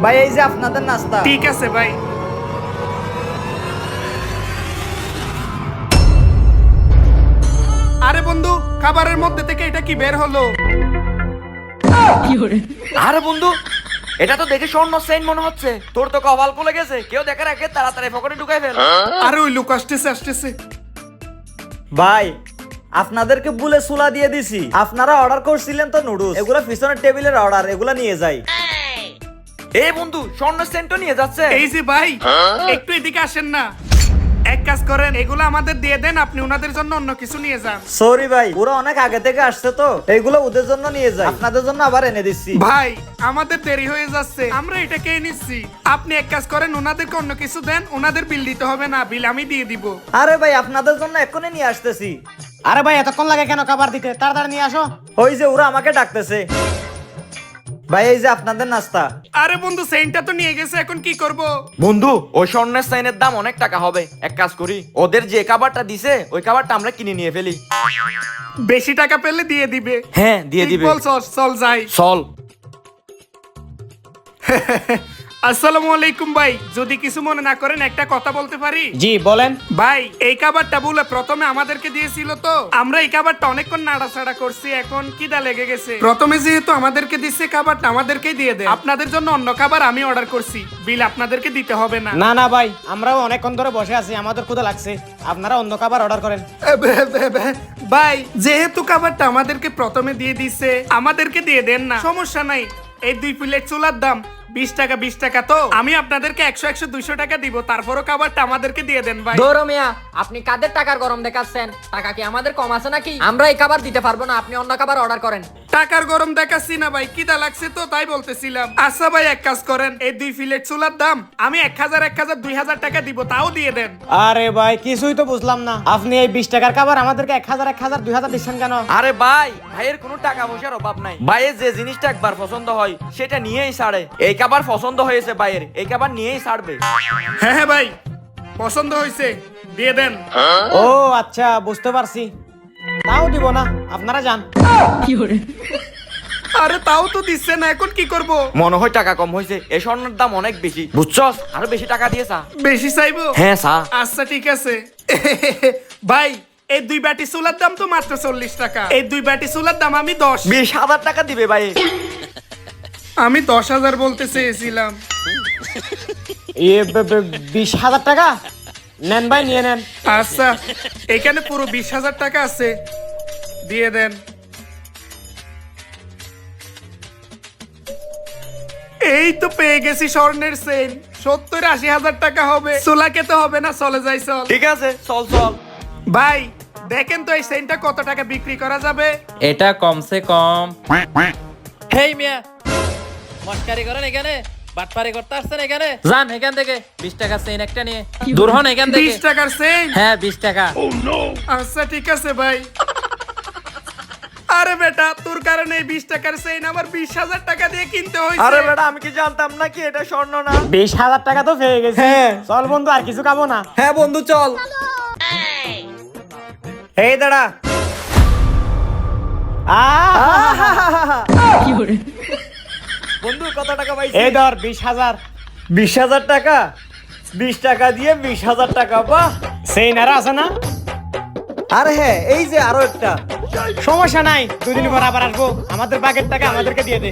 ভাই এই যে আপনাদের নাস্তা। ঠিক আছে ভাই। আরে বন্ধু, খাবারের মধ্যে থেকে এটা কি বের হলো? আরে বন্ধু, এটা তো দেখে স্বর্ণ সেন মনে হচ্ছে। তোর তো কপাল খুলে গেছে, কেউ দেখার আগে তাড়াতাড়ি পকেটে ঢুকাই ফেল। আরে ওই লোক আসতেছে। ভাই আপনাদেরকে বলে সুলা দিয়ে দিছি, আপনারা অর্ডার করছিলেন তো নুডলস, এগুলা পিছনের টেবিলের অর্ডার, এগুলা নিয়ে যাই। এই বন্ধু, স্বর্ণ সেন তো নিয়ে যাচ্ছে। এই যে ভাই, একটু এদিকে আসেন না। এক কাজ করেন, এগুলো আমাদের দিয়ে দেন, আপনি ওনাদের জন্য অন্য কিছু নিয়ে যান। সরি ভাই, ওরা অনেক আগে থেকে আসছে তো, এগুলো ওদের জন্য নিয়ে যাই, আপনাদের জন্য আবার এনে দিচ্ছি। ভাই আমাদের দেরি হয়ে যাচ্ছে, আমরা এটা খেয়ে নিচ্ছি। আপনি এক কাজ করেন, ওনাদেরকে অন্য কিছু দেন, ওনাদের বিল দিতে হবে না, বিল আমি দিয়ে দিব। আরে ভাই আপনাদের জন্য এক্ষুনি নিয়ে আসতেছি। আরে ভাই এতক্ষণ লাগে কেন খাবার দিতে? তাড়াতাড়ি নিয়ে আসো। ওই যে ওরা আমাকে ডাকতেছে। ভাই এই যে আপনাদের নাস্তা। আরে বন্ধু, সেইনটা তো নিয়ে গেছে, এখন কি করব? বন্ধু, ওই স্বর্ণের সাইনের দাম অনেক টাকা হবে। এক কাজ করি, ওদের যে খাবারটা দিছে ওই খাবারটা আমরা কিনে নিয়ে ফেলি। বেশি টাকা পেলে দিয়ে দিবে। হ্যাঁ, দিয়ে দিবে। চল যাই। চল। আসসালামু আলাইকুম ভাই, যদি কিছু মনে না করেন একটা কথা বলতে পারি? জি বলেন। ভাই এই খাবারটা বলে প্রথমে আমাদেরকে দিয়েছিল তো, আমরা এই খাবারটা অনেকক্ষণ নাড়াচাড়া করছি, এখন খিদা লেগে গেছে। প্রথমে যেহেতু আমাদেরকে দিচ্ছে খাবারটা, আমাদেরকেই দিয়ে দেন। আপনাদের জন্য অন্য খাবার আমি অর্ডার করছি, বিল আপনাদেরকে দিতে হবে না। না না ভাই, আমরাও অনেকক্ষণ ধরে বসে আছি, আমাদের ক্ষুধা লাগছে, আপনারা অন্য খাবার অর্ডার করেন। ভাই যেহেতু খাবারটা আমাদেরকে প্রথমে দিয়ে দিছে, আমাদেরকে দিয়ে দেন না, সমস্যা নাই। এই 2 প্লেট চুলার দাম 20 টাকা 20 টাকা, তো আমি আপনাদেরকে 100 200 টাকা দিব, তারপরও খাবারটা আমাদেরকে দিয়ে দেন ভাই। দৌড় মিয়া, আপনি কাদের টাকার গরম দেখাচ্ছেন? টাকা কি আমাদের কম আছে নাকি? আমরা এই খাবার দিতে পারবো না, আপনি অন্য খাবার অর্ডার করেন। টাকার গরম দেখাচ্ছি না ভাই, খিদা লাগছে তো তাই বলতেছিলাম। আচ্ছা ভাই এক কাজ করেন, এই 2 প্লেট চুলার দাম আমি 1000 2000 টাকা দিব, তাও দিয়ে দেন। আরে ভাই কিছুই তো বুঝলাম না, আপনি এই 20 টাকার খাবার আমাদেরকে 1000 2000 দিচ্ছেন কেন? আরে ভাই, ভাইয়ের কোনো টাকা পয়সার অভাব নাই। ভাইয়ের যে জিনিসটা একবার পছন্দ হয় সেটা নিয়েই ছাড়ে। এই খাবার পছন্দ হয়েছে ভাইয়ের, এই খাবার নিয়েই ছাড়বে। হ্যাঁ ভাই, পছন্দ হয়েছে, দিয়ে দেন। ও আচ্ছা, বুঝতে পারছি। তাও দিব না, আপনারা যান। আরে তাও তো দিচ্ছে না, এখন কি করব? মনে হয় টাকা কম হয়েছে, এই স্বর্ণের দাম অনেক বেশি, বুঝছস? আরো বেশি টাকা দিয়ে চা। বেশি চাইবো? হ্যাঁ চা। আচ্ছা ঠিক আছে। ভাই এই 2 বাটি চুলার দাম তো মাত্র 40 টাকা, এই 2 বাটি চুলার দাম আমি 10। 20,000 টাকা দিবে ভাই। আমি 10,000 বলতে চেয়েছিলাম। 20,000 টাকা নেন ভাই, নিয়ে নেন। আচ্ছা, এখানে পুরো 20,000 টাকা আছে, দিয়ে দেন। এই তো পেয়ে গেছি স্বর্ণের চেইন, 70-80 টাকা হবে। চুলা খেতে হবে না, চলে যাই চল। ঠিক আছে, চল চল। ভাই দেখেন তো এই চেইনটা কত টাকা বিক্রি করা যাবে? এটা কমসে কম। হেই মিয়া, মস্কারি করেন এখানে? বাটপারি করতে আসছেন এখানে? যান এখান থেকে, 20 টাকা চেইন একটা নিয়ে দূর হন এখান থেকে। 20 টাকার চেইন? হ্যাঁ 20 টাকা। আচ্ছা ঠিক আছে ভাই। আরে বেটা, তোর কারণে এই 20 টাকার চেইন আমার 20,000 টাকা দিয়ে কিনতে হয়েছে। আরে বেটা, আমি কি জানতাম নাকি এটা স্বর্ণ না? 20,000 টাকা তো পেয়ে গেছি। চল বন্ধু, আর কিছু খাবো না। হ্যাঁ বন্ধু চল। এই দাঁড়া। বন্ধু কত টাকা পাইছিস? এই ধর 20,000। 20,000 টাকা? 20 টাকা দিয়ে 20,000 টাকা, বাহ। সেই নারা আছে না? আরে হ্যাঁ, এই যে আরো একটা। সমস্যা নাই, 2 দিন পর আবার আসবো, আমাদের বাগের টাকা আমাদেরকে দিয়ে দে।